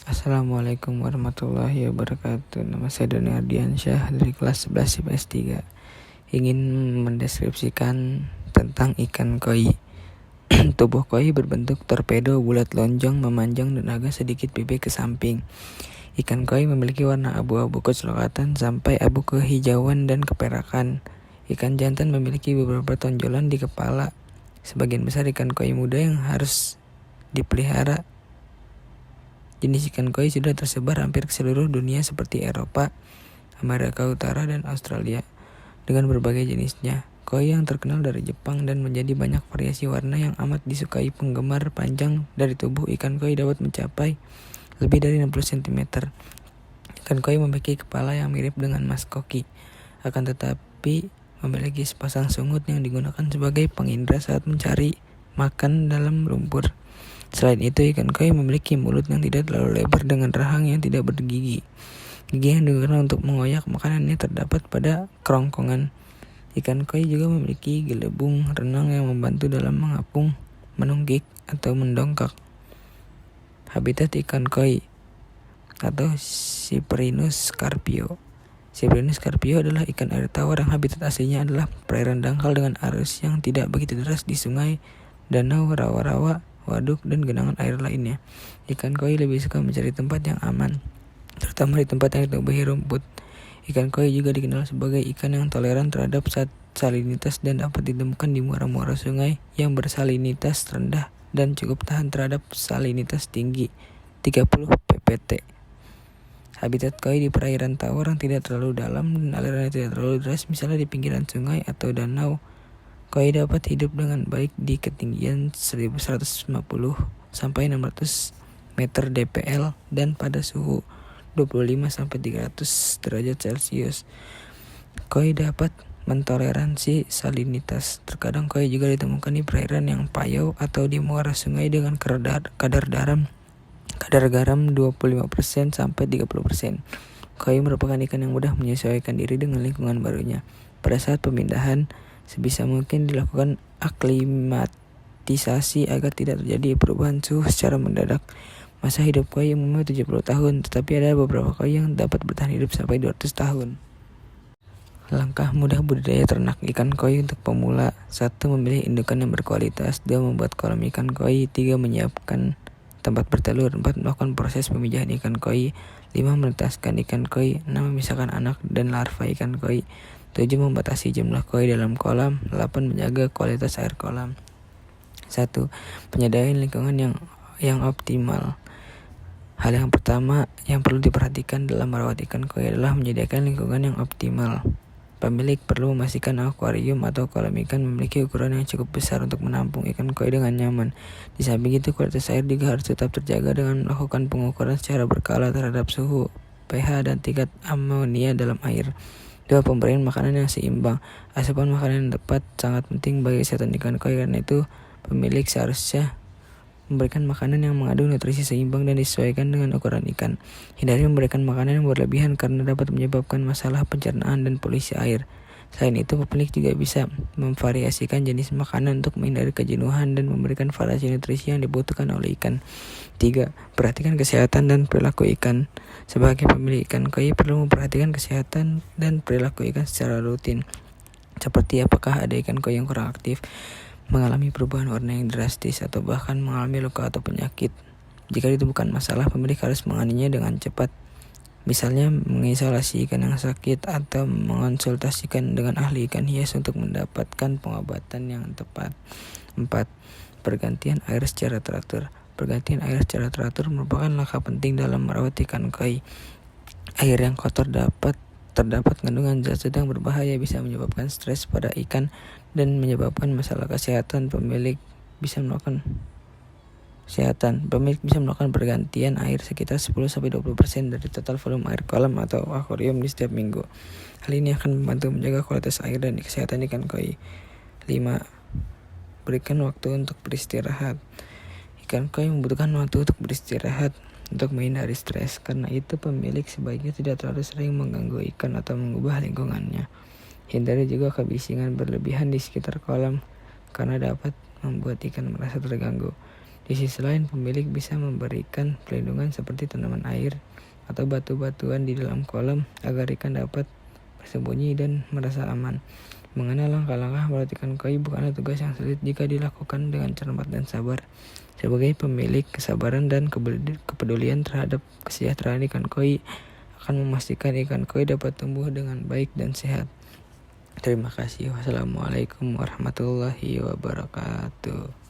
Assalamualaikum warahmatullahi wabarakatuh. Nama saya Doni Ardiansyah dari kelas 11 IPS 3. Ingin mendeskripsikan tentang ikan koi. Tubuh koi berbentuk torpedo bulat lonjong, memanjang dan agak sedikit pipih ke samping. Ikan koi memiliki warna abu-abu kecoklatan sampai abu kehijauan dan keperakan. Ikan jantan memiliki beberapa tonjolan di kepala. Sebagian besar ikan koi muda yang harus dipelihara. Jenis ikan koi sudah tersebar hampir ke seluruh dunia seperti Eropa, Amerika Utara, dan Australia dengan berbagai jenisnya. Koi yang terkenal dari Jepang dan menjadi banyak variasi warna yang amat disukai penggemar. Panjang dari tubuh ikan koi dapat mencapai lebih dari 60 cm. Ikan koi memiliki kepala yang mirip dengan mas koki, akan tetapi memiliki sepasang sungut yang digunakan sebagai pengindra saat mencari makan dalam lumpur. Selain itu, ikan koi memiliki mulut yang tidak terlalu lebar dengan rahang yang tidak bergigi. Gigi yang digunakan untuk mengoyak makanannya terdapat pada kerongkongan. Ikan koi juga memiliki gelembung renang yang membantu dalam mengapung, menunggik, atau mendongkak. Habitat ikan koi atau Cyprinus carpio. Cyprinus carpio adalah ikan air tawar yang habitat aslinya adalah perairan dangkal dengan arus yang tidak begitu deras di sungai, danau, rawa-rawa, waduk, dan genangan air lainnya. Ikan koi lebih suka mencari tempat yang aman, terutama di tempat yang ditumbuhi rumput. Ikan koi juga dikenal sebagai ikan yang toleran terhadap salinitas dan dapat ditemukan di muara-muara sungai yang bersalinitas rendah dan cukup tahan terhadap salinitas tinggi 30 ppt. Habitat koi di perairan tawar yang tidak terlalu dalam dan alirannya tidak terlalu deras, misalnya di pinggiran sungai atau danau. Koi dapat hidup dengan baik di ketinggian 1150 sampai 600 meter dpl dan pada suhu 25 sampai 300 derajat Celcius. Koi dapat mentoleransi salinitas. Terkadang koi juga ditemukan di perairan yang payau atau di muara sungai dengan kadar garam 25% sampai 30%. Koi merupakan ikan yang mudah menyesuaikan diri dengan lingkungan barunya. Pada saat pemindahan, sebisa mungkin dilakukan aklimatisasi agar tidak terjadi perubahan suhu secara mendadak. Masa hidup koi umumnya 70 tahun, tetapi ada beberapa koi yang dapat bertahan hidup sampai 200 tahun. Langkah mudah budidaya ternak ikan koi untuk pemula: 1. Memilih indukan yang berkualitas. 2. Membuat kolam ikan koi. 3. Menyiapkan tempat bertelur. 4. Melakukan proses pemijahan ikan koi. 5. Menetaskan ikan koi. 6. Memisahkan anak dan larva ikan koi. 7. Membatasi jumlah koi dalam kolam. 8. Menjaga kualitas air kolam. 1. Penyediaan lingkungan yang optimal. Hal yang pertama yang perlu diperhatikan dalam merawat ikan koi adalah menyediakan lingkungan yang optimal. Pemilik perlu memastikan akuarium atau kolam ikan memiliki ukuran yang cukup besar untuk menampung ikan koi dengan nyaman. Di samping itu, kualitas air juga harus tetap terjaga dengan melakukan pengukuran secara berkala terhadap suhu, pH, dan tingkat amonia dalam air. 2. Pemberian makanan yang seimbang. Asupan makanan yang tepat sangat penting bagi kesehatan ikan koi, karena itu pemilik seharusnya memberikan makanan yang mengandung nutrisi seimbang dan disesuaikan dengan ukuran ikan. Hindari memberikan makanan yang berlebihan karena dapat menyebabkan masalah pencernaan dan polusi air. Selain itu, pemilik juga bisa memvariasikan jenis makanan untuk menghindari kejenuhan dan memberikan variasi nutrisi yang dibutuhkan oleh ikan. 3. Perhatikan kesehatan dan perilaku ikan. Sebagai pemilik ikan koi perlu memperhatikan kesehatan dan perilaku ikan secara rutin, seperti apakah ada ikan koi yang kurang aktif, mengalami perubahan warna yang drastis, atau bahkan mengalami luka atau penyakit. Jika ditemukan masalah, pemilik harus menganganinya dengan cepat. Misalnya mengisolasi ikan yang sakit atau mengonsultasikan dengan ahli ikan hias untuk mendapatkan pengobatan yang tepat. 4. Pergantian air secara teratur. Pergantian air secara teratur merupakan langkah penting dalam merawat ikan koi. Air yang kotor terdapat kandungan zat yang berbahaya, bisa menyebabkan stres pada ikan dan menyebabkan masalah kesehatan. Pemilik bisa melakukan pergantian air sekitar 10-20% dari total volume air kolam atau akuarium di setiap minggu. Hal ini akan membantu menjaga kualitas air dan kesehatan ikan koi. 5. Berikan waktu untuk beristirahat. Ikan koi membutuhkan waktu untuk beristirahat untuk menghindari stres. Karena itu, pemilik sebaiknya tidak terlalu sering mengganggu ikan atau mengubah lingkungannya. Hindari juga kebisingan berlebihan di sekitar kolam, karena dapat membuat ikan merasa terganggu. Di sisi lain, pemilik bisa memberikan perlindungan seperti tanaman air atau batu-batuan di dalam kolam agar ikan dapat bersembunyi dan merasa aman. Mengenal langkah-langkah merawat ikan koi bukanlah tugas yang sulit jika dilakukan dengan cermat dan sabar. Sebagai pemilik, kesabaran dan kepedulian terhadap kesejahteraan ikan koi akan memastikan ikan koi dapat tumbuh dengan baik dan sehat. Terima kasih. Wassalamualaikum warahmatullahi wabarakatuh.